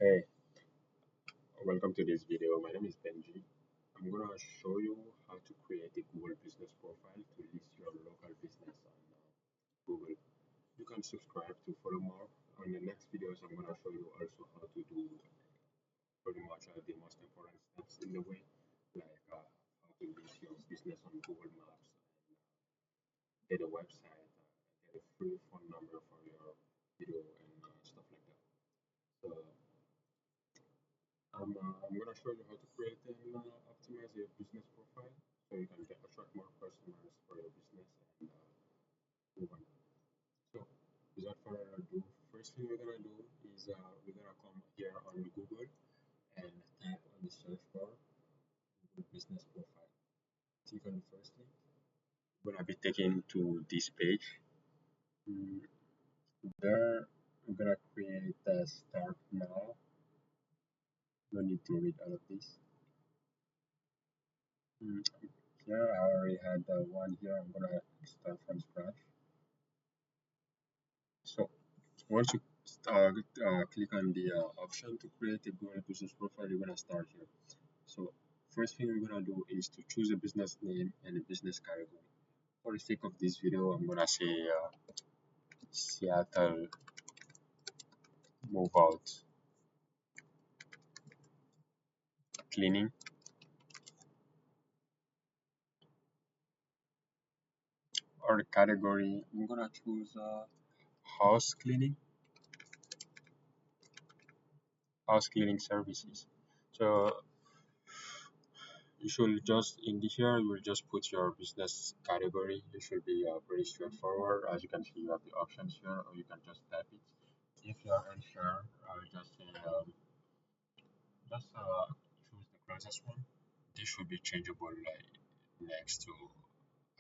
Hey, welcome to this video. My name is Benji. I'm gonna show you how to create a Google Business profile to list your local business on Google. You can subscribe to follow more. On the next videos, I'm gonna show you also how to do pretty much the most important steps in the way, like how to list your business on Google Maps, get a website, get a free phone number for your video and stuff like that. So I'm going to show you how to create and optimize your business profile so you can attract more customers for your business and move on. So, without further ado, first thing we're going to do is we're going to come here on Google and type on the search bar Google Business Profile. Click on the first link. We're going to be taken to this page. Mm, There, we're going to create a start now. No need to read all of this. Mm, Here, I already had one here. I'm going to start from scratch. So once you click on the option to create a Google Business Profile, you're gonna start here. So first thing we're gonna do is to choose a business name and a business category. For the sake of this video, I'm gonna say Seattle Move Out Cleaning. Or the category, I'm gonna choose house cleaning, house cleaning services. So you should just in the here you will just put your business category. It should be pretty straightforward. As you can see, you have the options here, or you can just type it. If you are unsure, I will just say choose the closest one. This should be changeable like next to,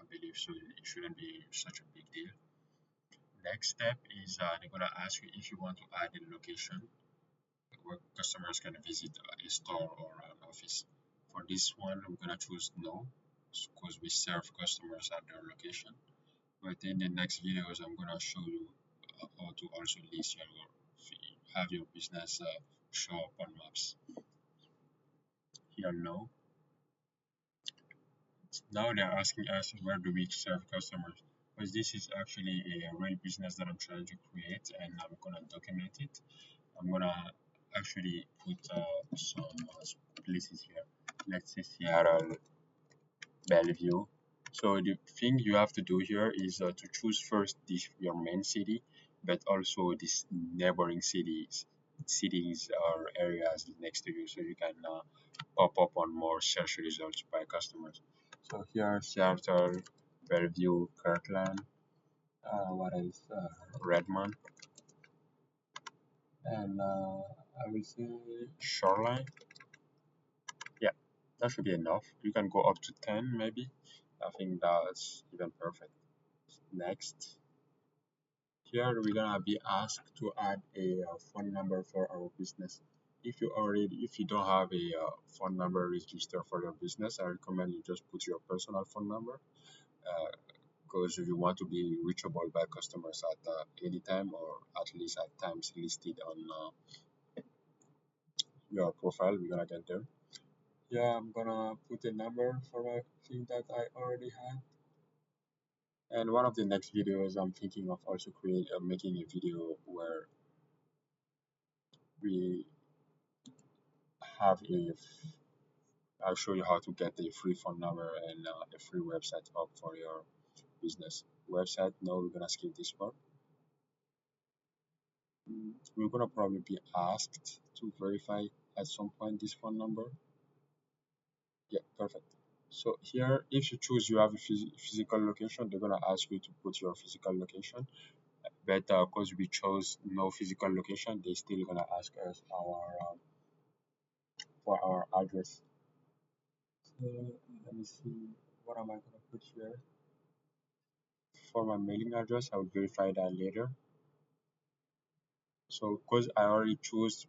I believe, so it shouldn't be such a big deal. Next step is they're gonna ask you if you want to add a location where customers can visit a store or an office. For this one, I'm gonna choose no, because we serve customers at their location. But in the next videos, I'm gonna show you how to also list your have your business show up on maps. Here no. Now they're asking us where do we serve customers, because this is actually a real business that I'm trying to create, and I'm gonna document it. I'm gonna actually put some places here. Let's say Seattle, Bellevue. So the thing you have to do here is to choose first this your main city, but also this neighboring cities or areas next to you, so you can pop up on more search results by customers. So here, Seattle, Bellevue, Kirkland, what else? Redmond, and I will say Shoreline. Yeah, that should be enough. You can go up to 10 maybe. I think that's even perfect. Next, here we're gonna be asked to add a phone number for our business. If you don't have a phone number registered for your business, I recommend you just put your personal phone number, because if you want to be reachable by customers at any time, or at least at times listed on your profile, we're gonna get there. Yeah, I'm gonna put a number for my thing that I already had. And one of the next videos I'm thinking of also making a video where we have I'll show you how to get a free phone number and a free website up for your business. Website, no, we're gonna skip this part. We're gonna probably be asked to verify at some point this phone number. Yeah, perfect. So here, if you choose you have a physical location, they're gonna ask you to put your physical location. But because we chose no physical location, they still gonna ask us for our address. So let me see, what am I gonna put here? For my mailing address, I will verify that later. So because I already chose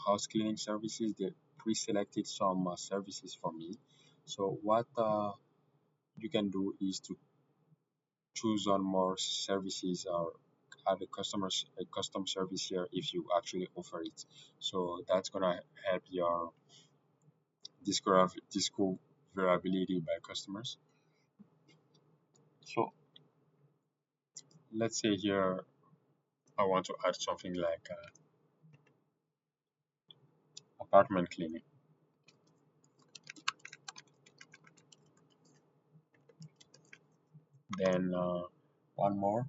house cleaning services, they pre-selected some services for me. So what you can do is to choose on more services or add a custom service here if you actually offer it. So that's gonna help your discoverability by customers. So let's say here I want to add something like apartment cleaning. Then one more,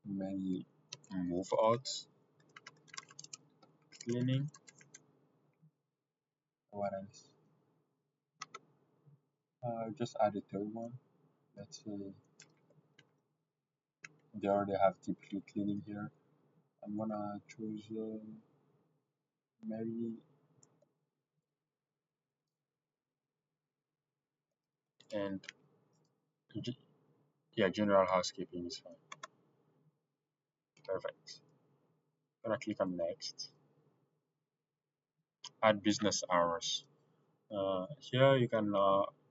maybe move out cleaning. What else? Just add a third one. Let's say they already have deep cleaning here. I'm gonna choose maybe, and yeah, general housekeeping is fine. Perfect. Gonna click on next. Add business hours. Here you can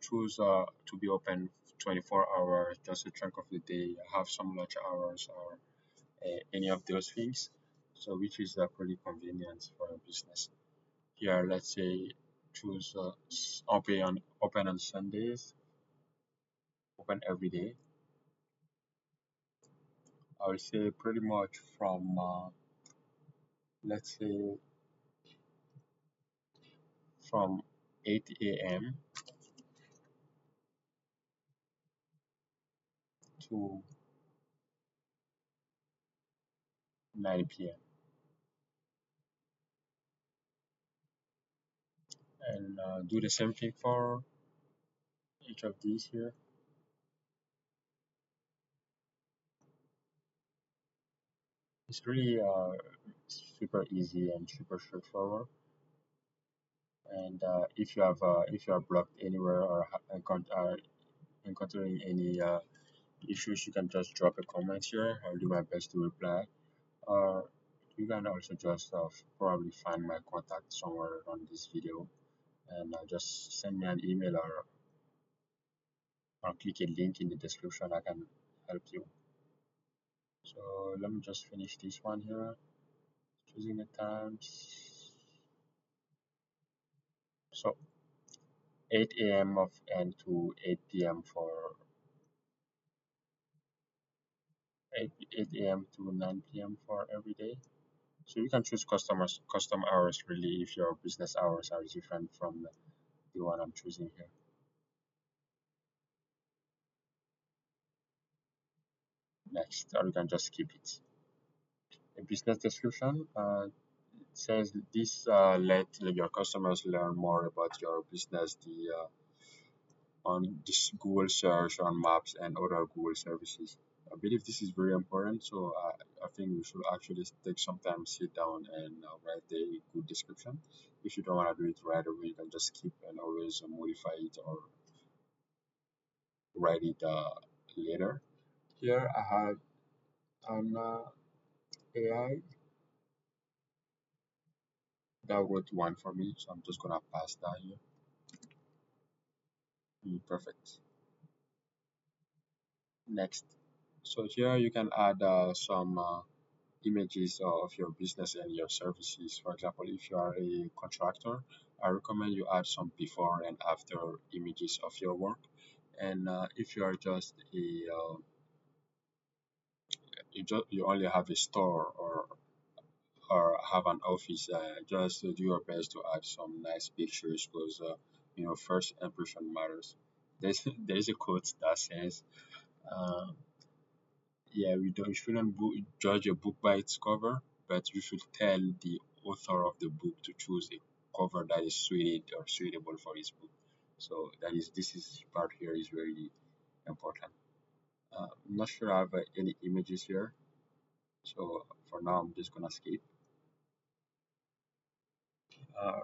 choose to be open 24 hours, just a chunk of the day, have some lunch hours, or any of those things. So which is pretty convenient for a business. Here, let's say choose open on Sundays, open every day. I would say pretty much from let's say from 8 a.m. to 9 p.m. and do the same thing for each of these here. It's really super easy and super straightforward. And if you are blocked anywhere or encountering any issues, you can just drop a comment here. I'll do my best to reply. Or you can also just probably find my contact somewhere on this video and just send me an email or click a link in the description. I can help you. So let me just finish this one here. Choosing the times. So 8 a.m. of and to 8 p.m. for 8 a.m. to 9 p.m. for every day. So you can choose custom hours really if your business hours are different from the one I'm choosing here. Next, or you can just skip it. A business description says this let your customers learn more about your business on this Google search, on Maps, and other Google services. I believe this is very important, so I think we should actually take some time, sit down, and write a good description. If you don't want to do it right away, you can just skip and always modify it or write it later. Here I had an AI that wrote one for me, so I'm just gonna pass that here. Perfect. Next. So here you can add some images of your business and your services. For example, if you are a contractor, I recommend you add some before and after images of your work. And if you are just you only have a store or have an office, just do your best to add some nice pictures because first impression matters. There's a quote that says, uh, "Yeah, we don't shouldn't judge a book by its cover, but you should tell the author of the book to choose a cover that is suited or suitable for his book." So this is part here is very important. I'm not sure I have any images here, so for now I'm just gonna skip. Uh,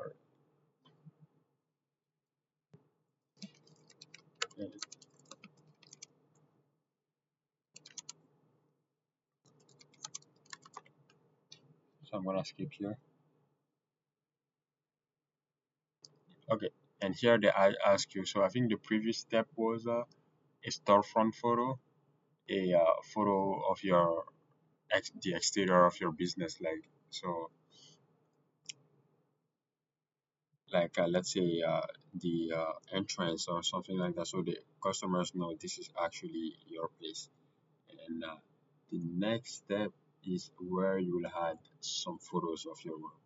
so I'm gonna skip here. Okay, and here they ask you. So I think the previous step was a storefront photo, a photo of your the exterior of your business, like so, like let's say the entrance or something like that, so the customers know this is actually your place. And the next step is where you will add some photos of your work.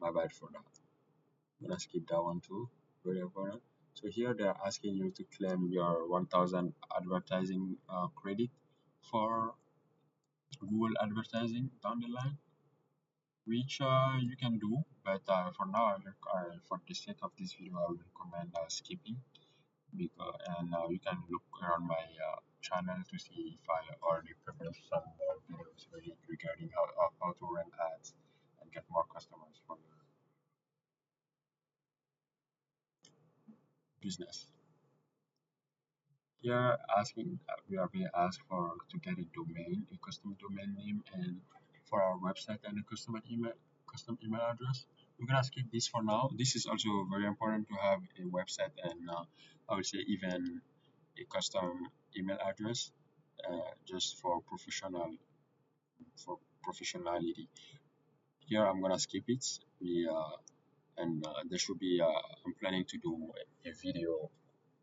My bad for that. I'm gonna skip that one too. Very important. So here they're asking you to claim your 1000 advertising credit for Google advertising down the line, which you can do. But for now, for the sake of this video, I will recommend skipping, because and you can look around my channel to see if I already prepared some more videos regarding how to run ads and get more customers for your business. Here asking we are being asked for to get a domain, a custom domain name, and for our website and a custom email address. We're gonna skip this for now. This is also very important to have a website and I would say even a custom email address, just for professionality. Here I'm gonna skip it. We and there should be I'm planning to do a video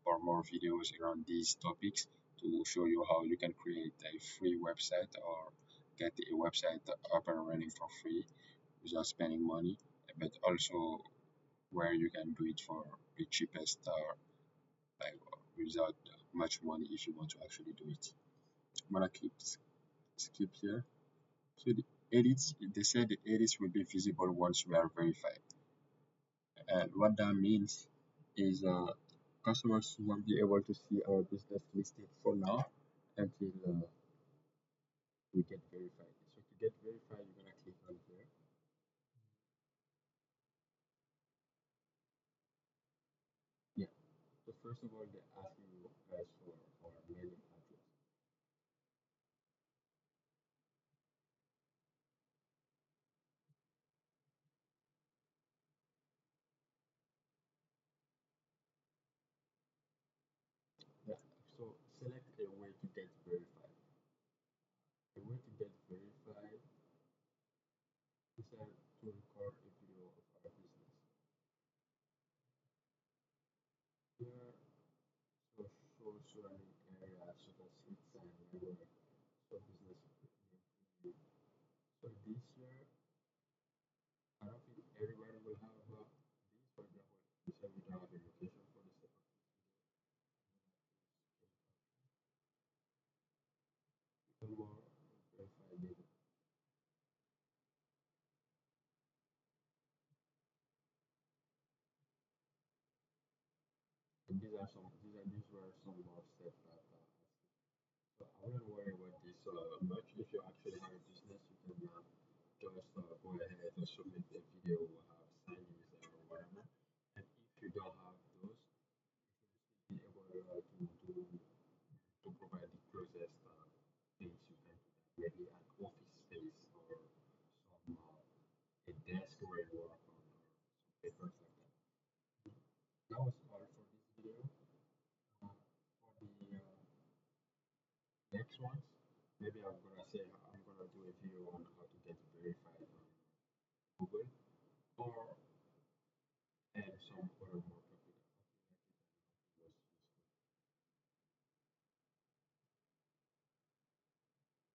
or more videos around these topics to show you how you can create a free website or get a website up and running for free without spending money, but also where you can do it for the cheapest like without much money if you want to actually do it. I'm gonna skip here. So the edits, they said the edits will be visible once we are verified. And what that means is customers won't be able to see our business listing for now until we get verified. So to get verified, you're gonna click on here. Yeah. So first of all, they're asking you guys for our mailing address. Yeah. So select a way to get verified. The way to get verified is to record a video of our business. Here, so show surrounding areas such as streets and neighborhood. So business name. So this year, I don't think everybody will have this. For example, we say we don't have a location for the sake of even more verified data. And these were some more steps that so I wouldn't worry about this much. If you actually have a business, you can just go ahead and submit a video, have signings or whatever. And if you don't have those, you should still be able to provide the closest things you can do that. Maybe an office space or some a desk where you work on or some papers like that. That was all for this video. For the next ones, maybe I'm gonna do a video on how